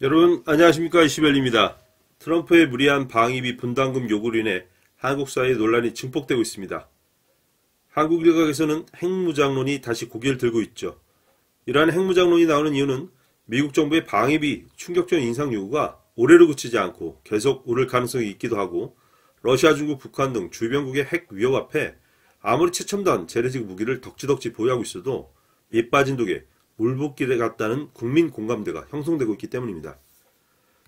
여러분 안녕하십니까, 이시벨입니다. 트럼프의 무리한 방위비 분담금 요구로 인해 한국 사회의 논란이 증폭되고 있습니다. 한국 일각에서는 핵무장론이 다시 고개를 들고 있죠. 이러한 핵무장론이 나오는 이유는 미국 정부의 방위비 충격적인 인상 요구가 올해로 그치지 않고 계속 오를 가능성이 있기도 하고, 러시아, 중국, 북한 등 주변국의 핵 위협 앞에 아무리 최첨단 재래식 무기를 덕지덕지 보유하고 있어도 밑 빠진 독에 물붓기를 같다는 국민 공감대가 형성되고 있기 때문입니다.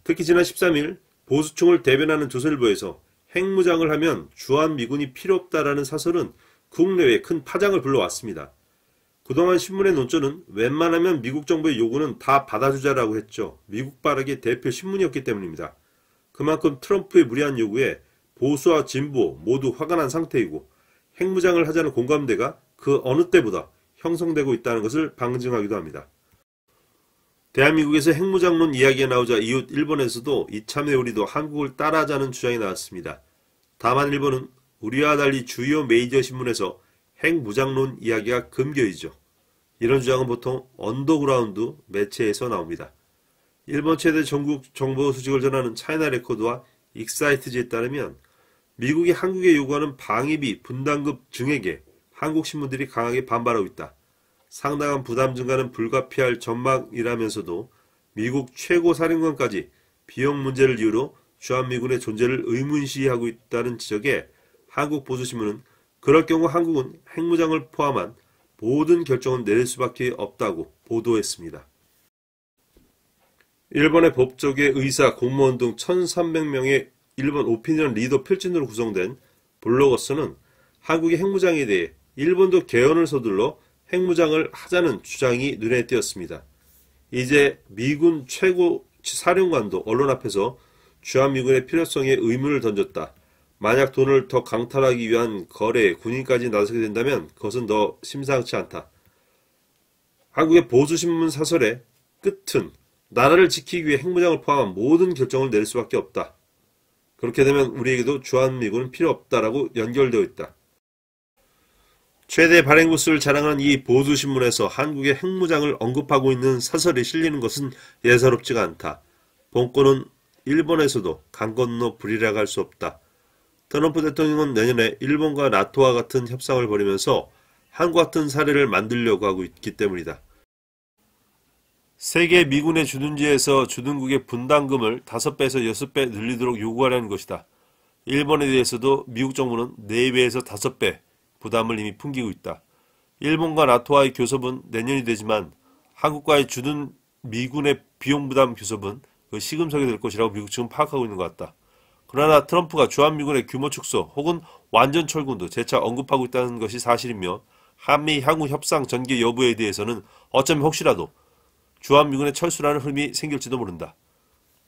특히 지난 13일 보수층을 대변하는 조선일보에서 핵무장을 하면 주한미군이 필요 없다라는 사설은 국내외에 큰 파장을 불러왔습니다. 그동안 신문의 논조는 웬만하면 미국 정부의 요구는 다 받아주자라고 했죠. 미국 발악의 대표 신문이었기 때문입니다. 그만큼 트럼프의 무리한 요구에 보수와 진보 모두 화가 난 상태이고, 핵무장을 하자는 공감대가 그 어느 때보다 형성되고 있다는 것을 방증하기도 합니다. 대한민국에서 핵무장론 이야기가 나오자 이웃 일본에서도 이참에 우리도 한국을 따라하자는 주장이 나왔습니다. 다만 일본은 우리와 달리 주요 메이저 신문에서 핵무장론 이야기가 금기어이죠. 이런 주장은 보통 언더그라운드 매체에서 나옵니다. 일본 최대 전국 정보 소식을 전하는 차이나 레코드와 익사이트지에 따르면 미국이 한국에 요구하는 방위비 분담금 증액에 한국 신문들이 강하게 반발하고 있다. 상당한 부담 증가는 불가피할 전망이라면서도 미국 최고 사령관까지 비용 문제를 이유로 주한미군의 존재를 의문시하고 있다는 지적에 한국 보수신문은 그럴 경우 한국은 핵무장을 포함한 모든 결정은 내릴 수밖에 없다고 보도했습니다. 일본의 법조계, 의사, 공무원 등 1300명의 일본 오피니언 리더 필진으로 구성된 블로거스는 한국의 핵무장에 대해 일본도 개헌을 서둘러 핵무장을 하자는 주장이 눈에 띄었습니다. 이제 미군 최고 사령관도 언론 앞에서 주한미군의 필요성에 의문을 던졌다. 만약 돈을 더 강탈하기 위한 거래에 군인까지 나서게 된다면 그것은 더 심상치 않다. 한국의 보수신문 사설의 끝은 나라를 지키기 위해 핵무장을 포함한 모든 결정을 내릴 수밖에 없다. 그렇게 되면 우리에게도 주한미군은 필요 없다라고 연결되어 있다. 최대 발행 부수를 자랑하는 이 보수신문에서 한국의 핵무장을 언급하고 있는 사설이 실리는 것은 예사롭지가 않다. 본권은 일본에서도 강 건너 불이라고 할 수 없다. 트럼프 대통령은 내년에 일본과 나토와 같은 협상을 벌이면서 한국 같은 사례를 만들려고 하고 있기 때문이다. 세계 미군의 주둔지에서 주둔국의 분담금을 5배에서 6배 늘리도록 요구하려는 것이다. 일본에 대해서도 미국 정부는 4배에서 5배 부담을 이미 풍기고 있다. 일본과 나토와의 교섭은 내년이 되지만 한국과의 주둔 미군의 비용 부담 교섭은 그 시금석이 될 것이라고 미국 측은 파악하고 있는 것 같다. 그러나 트럼프가 주한미군의 규모 축소 혹은 완전 철군도 재차 언급하고 있다는 것이 사실이며, 한미 향후 협상 전개 여부에 대해서는 어쩌면 혹시라도 주한미군의 철수라는 흐름이 생길지도 모른다.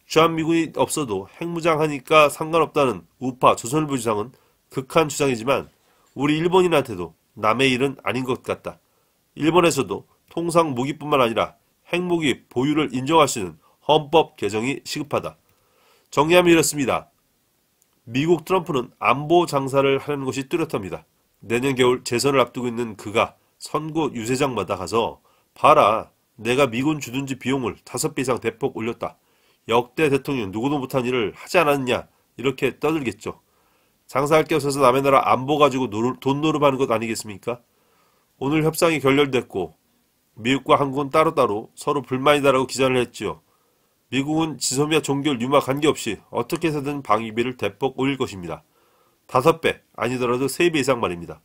주한미군이 없어도 핵무장하니까 상관없다는 우파 조선일보 주장은 극한 주장이지만 우리 일본인한테도 남의 일은 아닌 것 같다. 일본에서도 통상 무기뿐만 아니라 핵무기 보유를 인정할 수 있는 헌법 개정이 시급하다. 정리하면 이렇습니다. 미국 트럼프는 안보 장사를 하려는 것이 뚜렷합니다. 내년 겨울 재선을 앞두고 있는 그가 선거 유세장마다 가서 봐라, 내가 미군 주둔지 비용을 5배 이상 대폭 올렸다. 역대 대통령 누구도 못한 일을 하지 않았냐, 이렇게 떠들겠죠. 장사할 게 없어서 남의 나라 안보 가지고 돈 노름하는 것 아니겠습니까? 오늘 협상이 결렬됐고 미국과 한국은 따로따로 서로 불만이다라고 기자를 했지요. 미국은 지소미아 종결 유마 관계없이 어떻게 해서든 방위비를 대폭 올릴 것입니다. 5배 아니더라도 3배 이상 말입니다.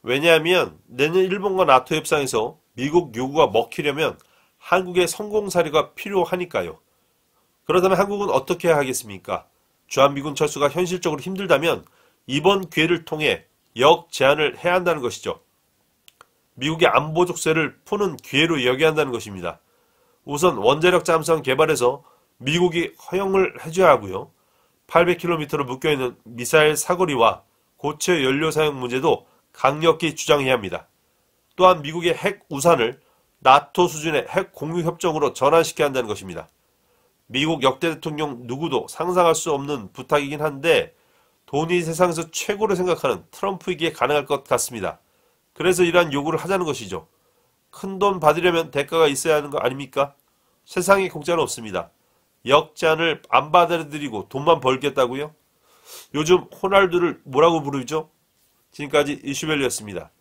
왜냐하면 내년 일본과 나토 협상에서 미국 요구가 먹히려면 한국의 성공 사례가 필요하니까요. 그렇다면 한국은 어떻게 해야 하겠습니까? 주한미군 철수가 현실적으로 힘들다면 이번 기회를 통해 역제안을 해야 한다는 것이죠. 미국의 안보 족쇄를 푸는 기회로 여겨야 한다는 것입니다. 우선 원자력 잠수함 개발에서 미국이 허용을 해줘야 하고요. 800km로 묶여있는 미사일 사거리와 고체 연료 사용 문제도 강력히 주장해야 합니다. 또한 미국의 핵 우산을 나토 수준의 핵 공유 협정으로 전환시켜야 한다는 것입니다. 미국 역대 대통령 누구도 상상할 수 없는 부탁이긴 한데 돈이 세상에서 최고로 생각하는 트럼프에게 가능할 것 같습니다. 그래서 이러한 요구를 하자는 것이죠. 큰돈 받으려면 대가가 있어야 하는 거 아닙니까? 세상에 공짜는 없습니다. 역잔을 안 받아들이고 돈만 벌겠다고요? 요즘 호날두를 뭐라고 부르죠? 지금까지 이슈밸류였습니다.